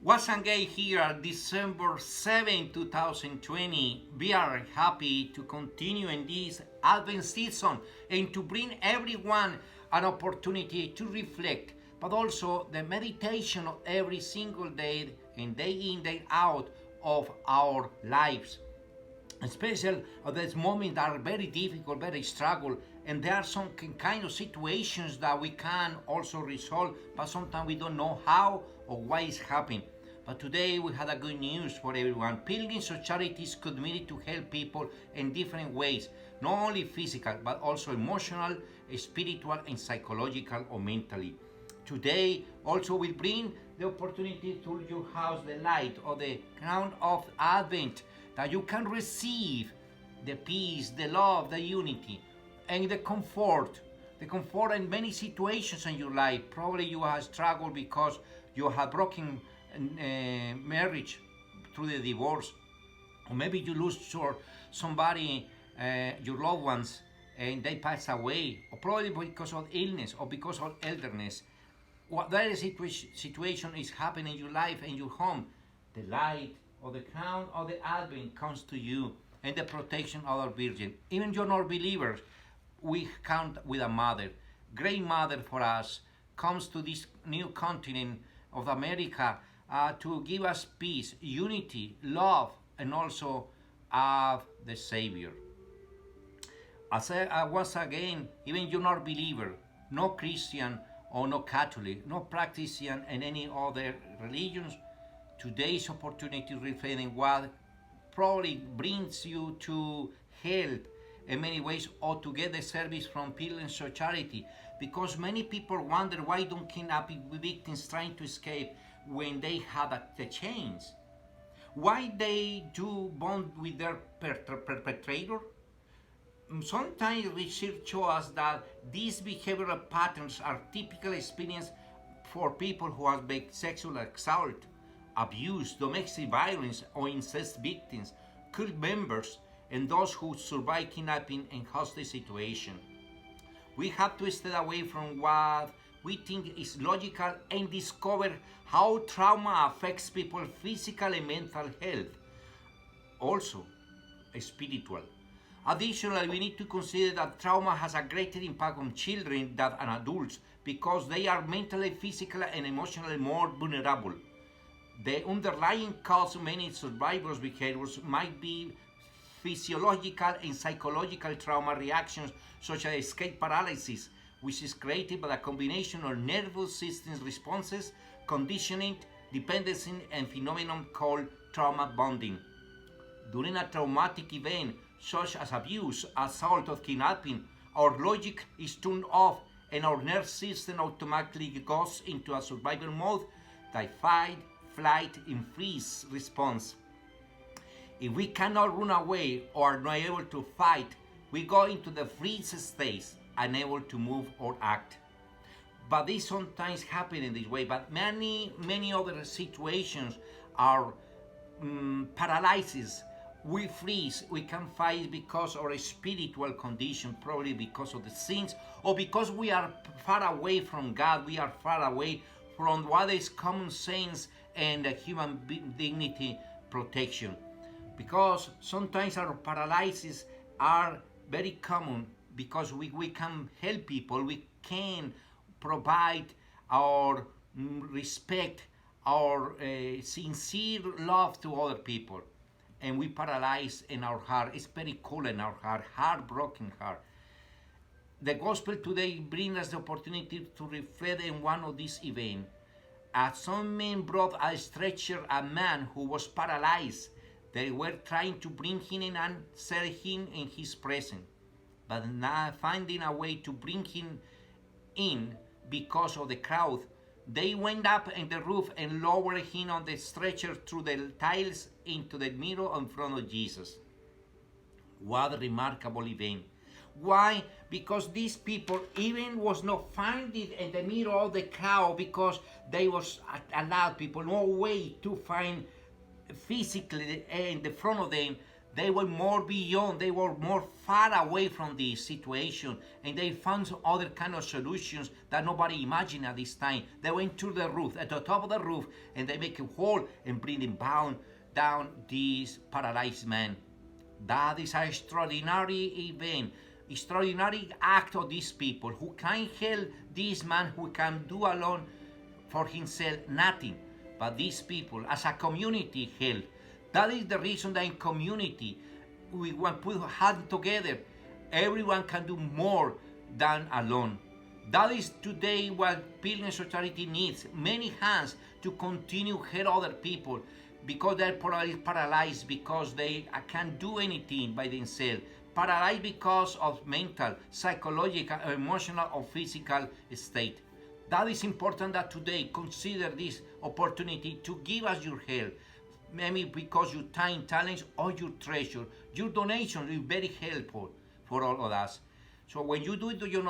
Once again here, December 7, 2020, we are happy to continue in this Advent season and to bring everyone an opportunity to reflect, but also the meditation of every single day and day in, day out of our lives. Especially at these moments that are very difficult, very struggle, and there are some kind of situations that we can also resolve, but sometimes we don't know how or why it's happening. But today we had a good news for everyone. Pilgrims of Charity is committed to help people in different ways, not only physical, but also emotional, spiritual, and psychological or mentally. Today also will bring the opportunity to your house the light of the crown of Advent, that you can receive the peace, the love, the unity, and the comfort in many situations in your life. Probably you have struggled because you have broken marriage through the divorce, or maybe you lose somebody, your loved ones, and they pass away, or probably because of illness or because of elderly. Whatever situation is happening in your life and your home, the light or the crown of the Advent comes to you, and the protection of our Virgin. Even you're not believers, we count with a mother, great mother for us, comes to this new continent of America to give us peace, unity, love, and also the Savior. Once again, even you're not believer, no Christian or no Catholic, no practicing in any other religions, today's opportunity reflecting what probably brings you to help in many ways or to get the service from Pilgrims of Charity, because many people wonder why don't kidnapping victims trying to escape when they have the chains, why they do bond with their perpetrator. Sometimes research shows us that these behavioral patterns are typical experience for people who have been sexual assault, abuse, domestic violence, or incest victims, cult members, and those who survive kidnapping and hostage situation. We have to stay away from what we think is logical and discover how trauma affects people's physical and mental health, also spiritual. Additionally, we need to consider that trauma has a greater impact on children than on adults because they are mentally, physically, and emotionally more vulnerable. The underlying cause of many survivors' behaviors might be physiological and psychological trauma reactions such as escape paralysis, which is created by a combination of nervous system responses, conditioning, dependency, and phenomenon called trauma bonding. During a traumatic event such as abuse, assault, or kidnapping, our logic is turned off and our nervous system automatically goes into a survival mode, the fight, flight, and freeze response. If we cannot run away or are not able to fight, we go into the freeze state, unable to move or act. But this sometimes happens in this way, but many other situations are paralysis. We freeze, we can fight because of a spiritual condition, probably because of the sins, or because we are far away from God, we are far away from what is common sense and human dignity protection. Because sometimes our paralysis are very common because we can help people, we can provide our respect, our sincere love to other people, and we paralyze in our heart. It's very cold in our heart, heartbroken heart. The gospel today brings us the opportunity to reflect in one of these events. As some men brought a stretcher a man who was paralyzed, they were trying to bring him in and set him in his presence, but not finding a way to bring him in because of the crowd. They went up in the roof and lowered him on the stretcher through the tiles into the middle in front of Jesus. What a remarkable event. Why? Because these people even was not finding in the middle of the crowd because they was allowed people no way to find physically in the front of them They were more beyond, they were more far away from the situation, and they found other kind of solutions that nobody imagined at this time. They went to the roof, at the top of the roof, and they make a hole and bring him down this paralyzed man. That is an extraordinary event, extraordinary act of these people who can help this man who can do alone for himself nothing. But these people, as a community, help. That is the reason that in community, we want to put hands together. Everyone can do more than alone. That is today what Pilgrims of Charity needs. Many hands to continue help other people because they're paralyzed, because they can't do anything by themselves. Paralyzed because of mental, psychological, emotional, or physical state. That is important that today consider this opportunity to give us your help. Maybe because your time, talents, or your treasure. Your donation is very helpful for all of us. So when you do your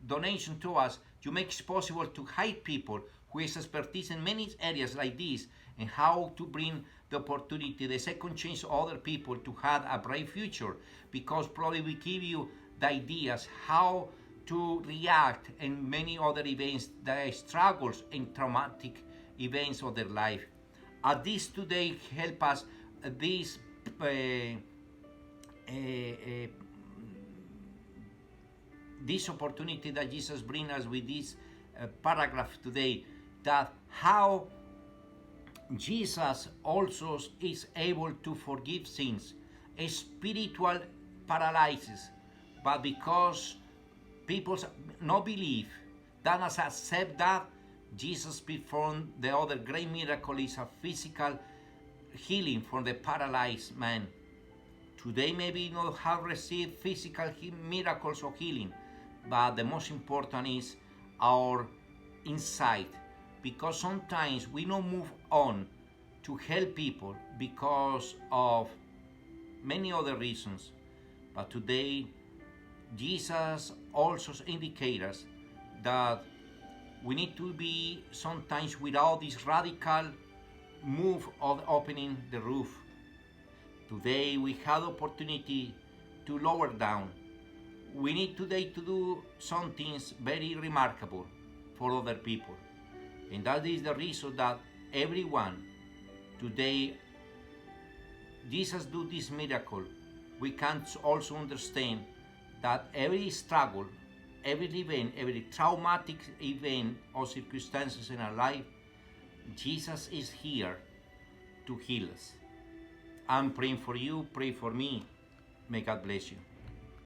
donation to us, you make it possible to hire people who has expertise in many areas like this, and how to bring the opportunity, the second chance to other people to have a bright future, because probably we give you the ideas how to react in many other events, the struggles and traumatic events of their life. This today help us this this opportunity that Jesus brings us with this paragraph today, that how Jesus also is able to forgive sins, a spiritual paralysis, but because people no believe, that as accept that, Jesus performed the other great miracle is a physical healing for the paralyzed man. Today maybe not have received physical miracles or healing, but the most important is our insight, because sometimes we don't move on to help people because of many other reasons. But today Jesus also indicates us that we need to be sometimes without this radical move of opening the roof. Today we have the opportunity to lower down. We need today to do some things very remarkable for other people. And that is the reason that everyone today, Jesus do this miracle. We can also understand that every struggle, every event, every traumatic event or circumstances in our life, Jesus is here to heal us. I'm praying for you, pray for me. May God bless you.